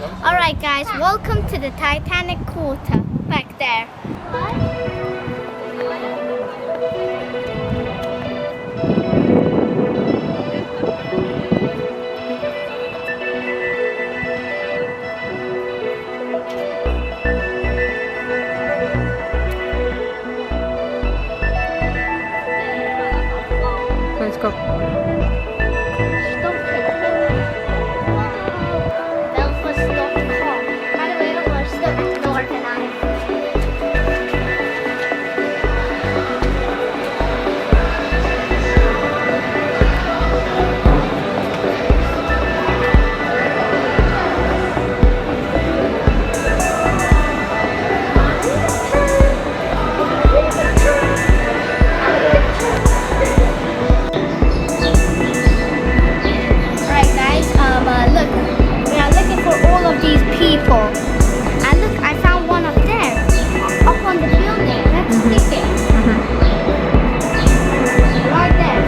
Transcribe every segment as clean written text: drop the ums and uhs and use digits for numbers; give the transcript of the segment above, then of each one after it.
Alright guys, welcome to the Titanic quarter back there. Let's go. Belfast.com. By the way, we're still at Northern Ireland. These people, and look, I found one up there, up on the building. Let's take it. Right there.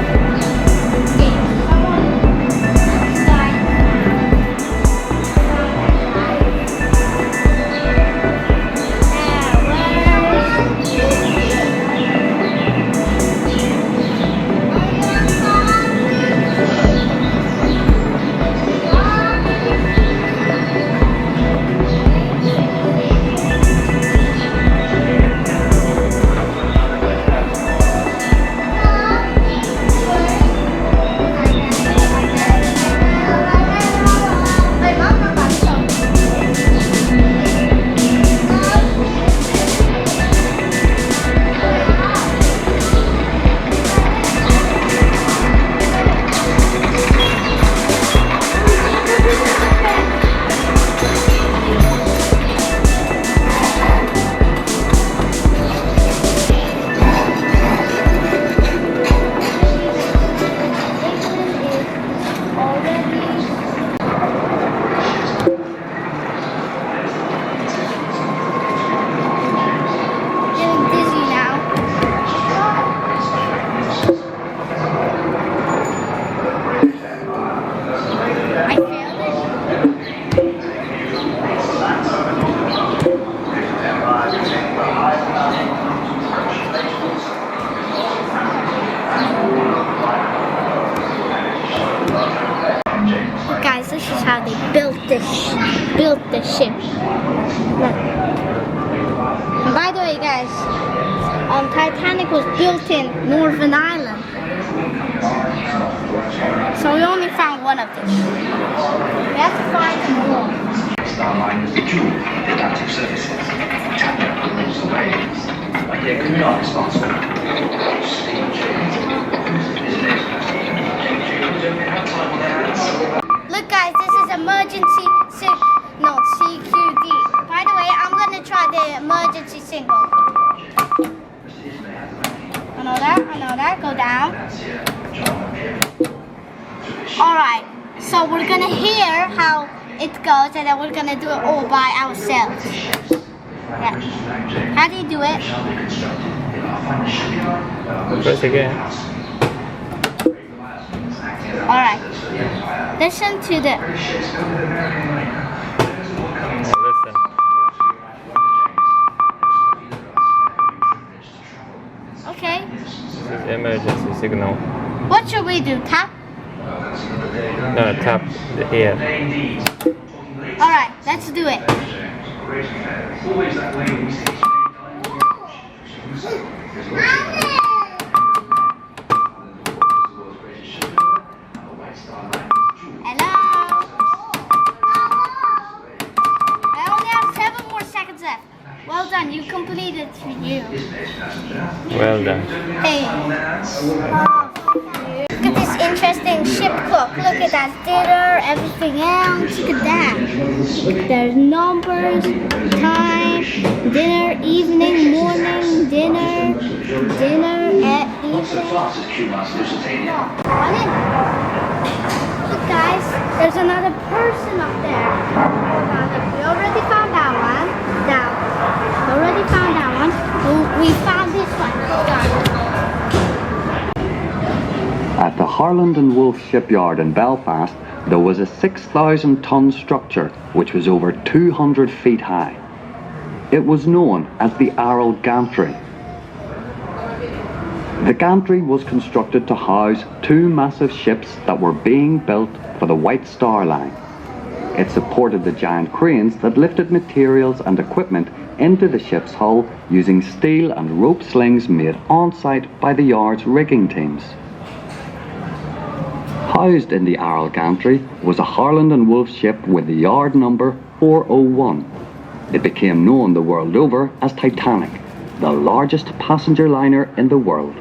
Okay, someone side. Guys, this is how they built the ship. Look. And by the way, guys, Titanic was built in Northern Ireland, so we only found one of these. We have to find more. Starline is the jewel of Atlantic services. Tanya rules the waves. And yet we are responsible. Look guys, this is emergency signal CQD. By the way, I'm gonna try the emergency signal. I know that, go down. Alright, so we're gonna hear how it goes and then we're gonna do it all by ourselves. Yeah. How do you do it? Press again. Alright. Listen to the... Listen. Okay. This is emergency signal. What should we do? Tap? No, tap the ear. Alright, let's do it. Hello? I only have 7 more seconds left. Well done, you completed it for you. Well done. Hey. Look at this interesting ship clock. Look at that dinner, everything else. Look at that. There's numbers, time, dinner, evening, morning, dinner, at evening. Look guys, there's another person up there. We already found that one. We found this one. At the Harland and Wolff shipyard in Belfast, there was a 6,000-ton structure which was over 200 feet high. It was known as the Aral Gantry. The gantry was constructed to house two massive ships that were being built for the White Star Line. It supported the giant cranes that lifted materials and equipment into the ship's hull using steel and rope slings made on-site by the yard's rigging teams. Housed in the Aral Gantry was a Harland and Wolff ship with the yard number 401. It became known the world over as Titanic, the largest passenger liner in the world.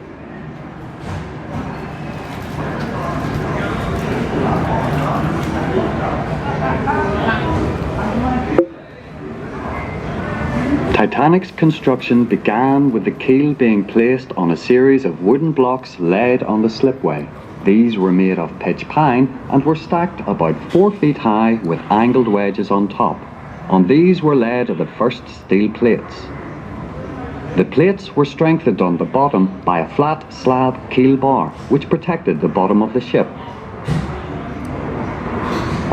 Titanic's construction began with the keel being placed on a series of wooden blocks laid on the slipway. These were made of pitch pine and were stacked about 4 feet high with angled wedges on top. On these were laid the first steel plates. The plates were strengthened on the bottom by a flat slab keel bar, which protected the bottom of the ship.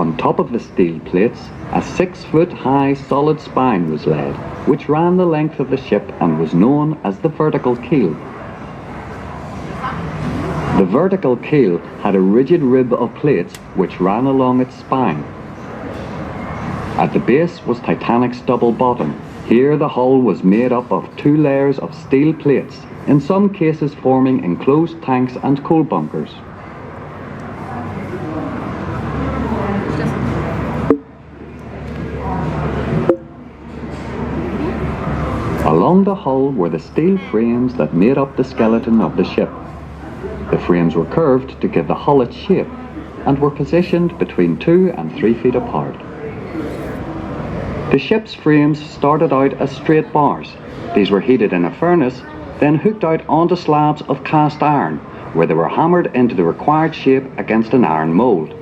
On top of the steel plates, a 6-foot-high solid spine was laid, which ran the length of the ship and was known as the vertical keel. The vertical keel had a rigid rib of plates which ran along its spine. At the base was Titanic's double bottom. Here the hull was made up of 2 layers of steel plates, in some cases forming enclosed tanks and coal bunkers. Along the hull were the steel frames that made up the skeleton of the ship. The frames were curved to give the hull its shape and were positioned between 2 and 3 feet apart. The ship's frames started out as straight bars. These were heated in a furnace, then hooked out onto slabs of cast iron, where they were hammered into the required shape against an iron mould.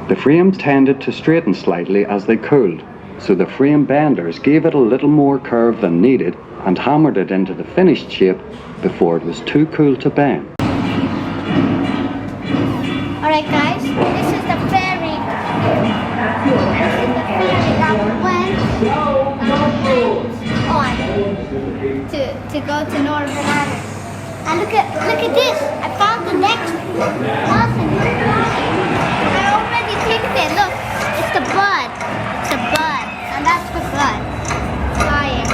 The frames tended to straighten slightly as they cooled, so the frame benders gave it a little more curve than needed and hammered it into the finished shape before it was too cool to bend. Alright guys, this is the ferry. This is the ferry that went on to go to Northern Ireland. And look at this. I found the next person. I already picked it. Look, it's the bud. It's a bud. And that's the bud. Flying.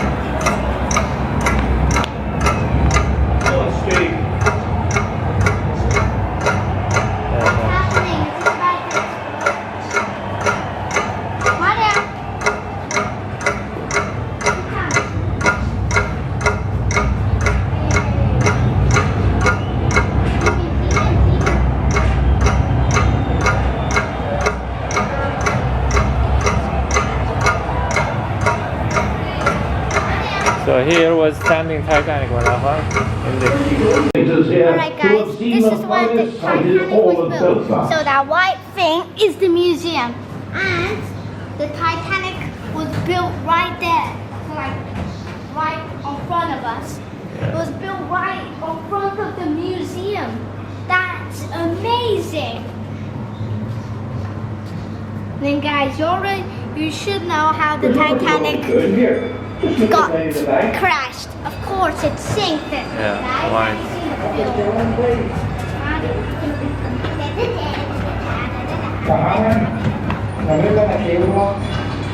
So here was standing Titanic, Madalkhon, in the Alright guys, this is when the Titanic was built. So that white thing is the museum. And the Titanic was built right there. So like right in front of us. It was built right in front of the museum. That's amazing. Then guys, you should know how the Titanic got crashed. Of course, it sank then. Yeah, why?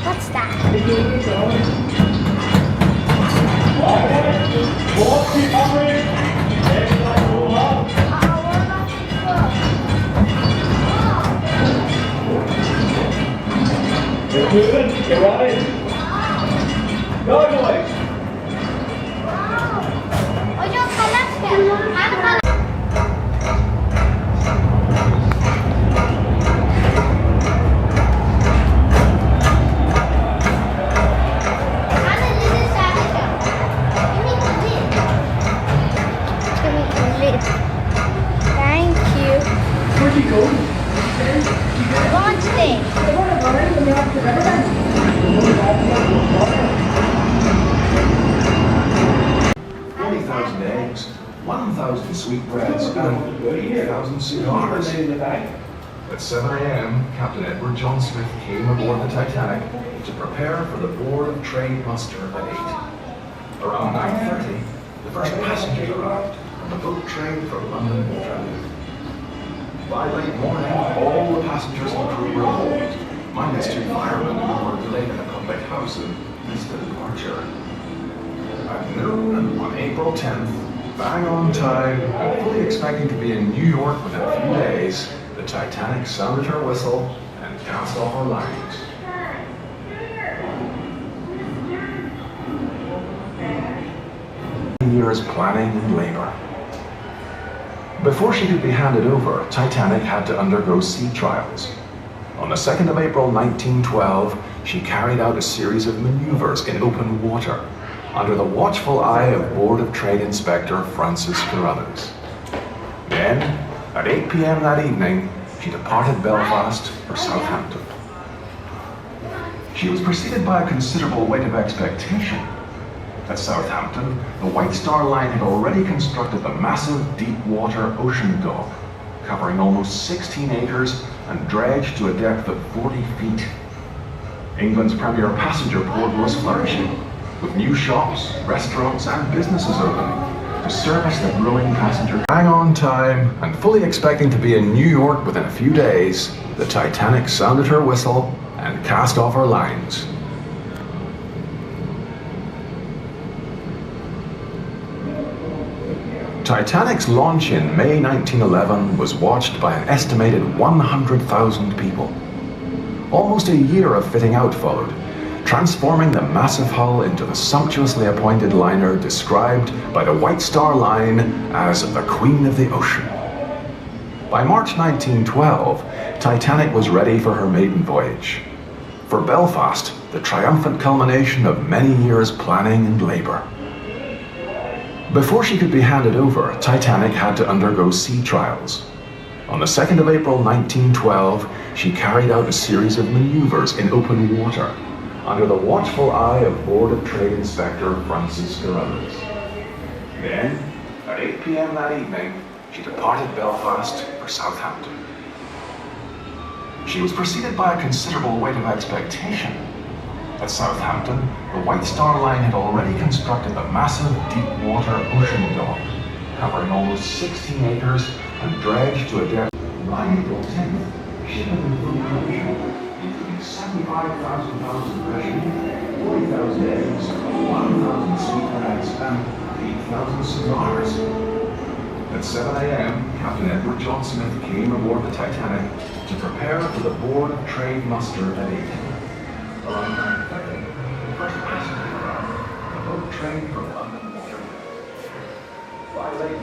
What's that? Get right. Go, boys. Thank you. Where'd you go? Launch thing. 40,000 eggs, 1,000 sweetbreads, and 8,000 cigars. At 7 a.m., Captain Edward John Smith came aboard the Titanic to prepare for the Board of Trade muster at 8. Around 9:30, the first passengers arrived, and the boat trained for London Waterloo. By late morning, all the passengers and crew were aboard, minus 2 firemen who were delayed in a public house and missed the departure. At noon on April 10th, bang on time, and fully expecting to be in New York within a few days, the Titanic sounded her whistle and cast off her lines. Years planning and labor. Before she could be handed over, Titanic had to undergo sea trials. On the 2nd of April 1912, she carried out a series of maneuvers in open water under the watchful eye of Board of Trade Inspector Francis Carruthers. Then, at 8 p.m. that evening, she departed Belfast for Southampton. She was preceded by a considerable weight of expectation. At Southampton, the White Star Line had already constructed the massive deep-water ocean dock, covering almost 16 acres and dredged to a depth of 40 feet. England's premier passenger port was flourishing, with new shops, restaurants and businesses opening to service the growing passenger. Bang on time and fully expecting to be in New York within a few days, the Titanic sounded her whistle and cast off her lines. Titanic's launch in May 1911 was watched by an estimated 100,000 people. Almost a year of fitting out followed, transforming the massive hull into the sumptuously appointed liner described by the White Star Line as the Queen of the Ocean. By March 1912, Titanic was ready for her maiden voyage. For Belfast, the triumphant culmination of many years' planning and labor. Before she could be handed over, Titanic had to undergo sea trials. On the 2nd of April 1912, she carried out a series of maneuvers in open water under the watchful eye of Board of Trade Inspector Francis Carruthers. Then, at 8 p.m. that evening, she departed Belfast for Southampton. She was preceded by a considerable weight of expectation. At Southampton, the White Star Line had already constructed the massive deep-water ocean dock, covering almost 16 acres and dredged to a depth. By April 10th, shipping in full production, including 75,000 pounds of bread, 40,000 eggs, 1,000 sweetbreads, and 8,000 cigars. At 7 a.m., Captain Edward John Smith came aboard the Titanic to prepare for the Board of Trade muster at 8. Around 9:30, the first passenger arrived, the boat trained for London Waterloo. By late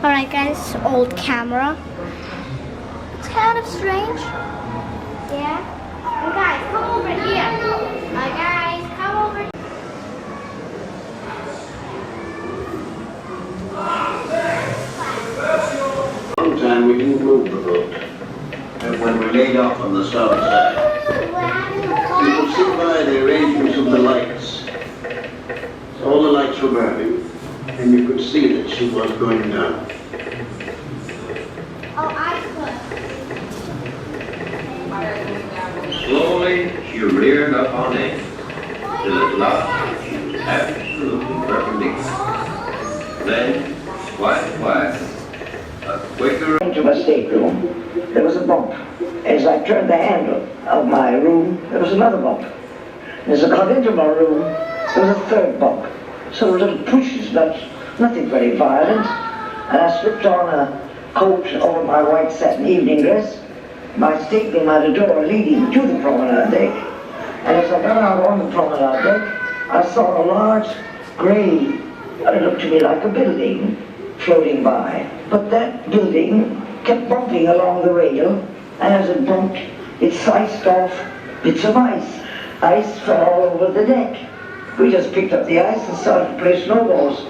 Alright guys, old camera. It's kind of strange. Yeah? Oh, guys, come over here. Guys, come over. One time we didn't move the boat. And when we laid off on the south side, you could see by the arrangements of the lights. All the lights were burning, and you could see that she was going down. Oh, I could. Slowly, she she reared up on end till at last she was absolutely perpendicular. Then, quiet, a quicker Into my stateroom, there was a bump. As I turned the handle of my room, there was another bump. As I got into my room, there was a third bump. So little pushes, nothing very violent. And I slipped on a coat over my white satin evening dress. My stateroom had a door leading to the promenade deck. And as I got out on the promenade deck, I saw a large grey, it looked to me like a building, floating by. But that building kept bumping along the rail, and as it bumped, it sliced off bits of ice. Ice fell all over the deck. We just picked up the ice and started to play snowballs.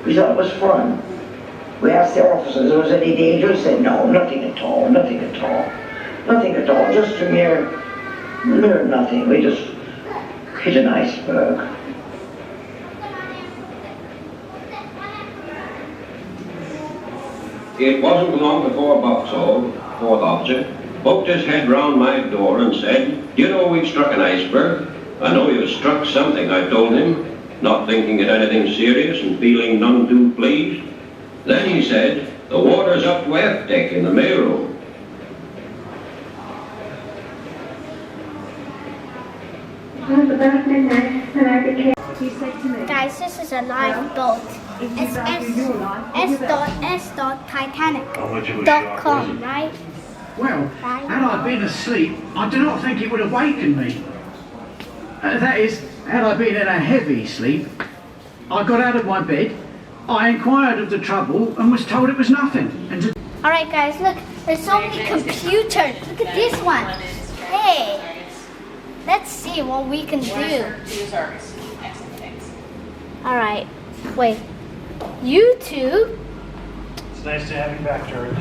We thought it was fun. We asked the officers if there was any danger. They said, no, nothing at all, nothing at all. Nothing at all, just a mere nothing. We just hit an iceberg. It wasn't long before Boxall, fourth officer, poked his head round my door and said, you know we've struck an iceberg. I know you've struck something, I told him, not thinking it anything serious and feeling none too pleased. Then he said, the water's up to F deck in the mail room. Guys, this is a live boat. It's s.s.titanic.com, right? Well, had I been asleep, I do not think it would have wakened me. That is, had I been in a heavy sleep, I got out of my bed, I inquired of the trouble and was told it was nothing. Alright guys, look, there's so many computers. Look at this one. Hey, let's see what we can do. Alright, wait. YouTube? It's nice to have you back, George.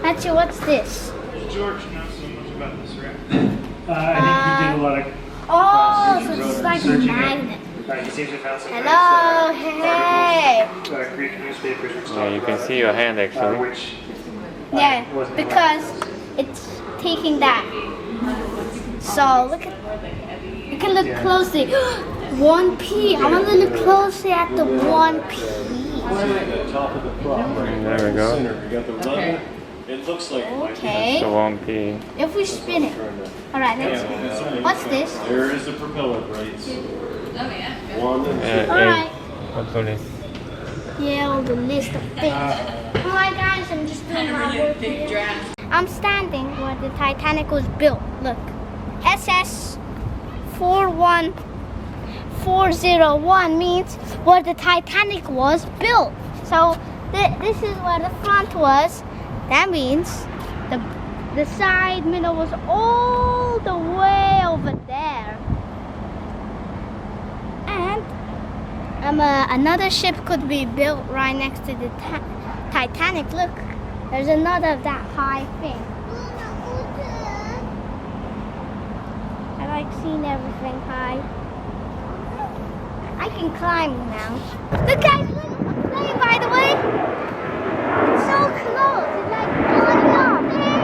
Actually, what's this? George knows so much about this, right? I think he did a lot of Oh, so it's like a searching it. magnet. He seems to have found some Hello, hey. Greek newspapers which Yeah, talk you can about see your hand actually. which Yeah, wasn't because it's taking that. So look at, you can look closely. 1p. I want to look closely at the 1p. There we go. It looks like Okay. So 1p. If we spin it. Alright, let's see. What's this? there is the propeller brakes. One and Alright. What's all this? Yeah, all the list of things. Alright guys, I'm just doing my work here. I'm standing where the Titanic was built. Look. SS 41401 means where the Titanic was built. So this is where the front was. That means the side middle was all the way over there. And another ship could be built right next to the Titanic. Look, there's another of that high thing. I like seeing everything high. I can climb now. Look guys, look, I'm playing by the way. It's so close, it's like flying off. Hey,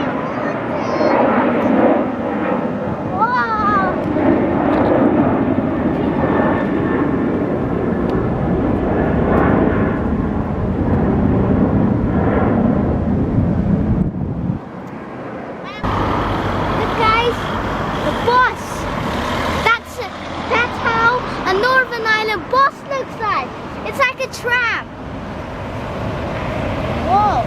wow. Look guys, the bus. That's how a Northern Ireland bus looks like. It's like a tram. Whoa.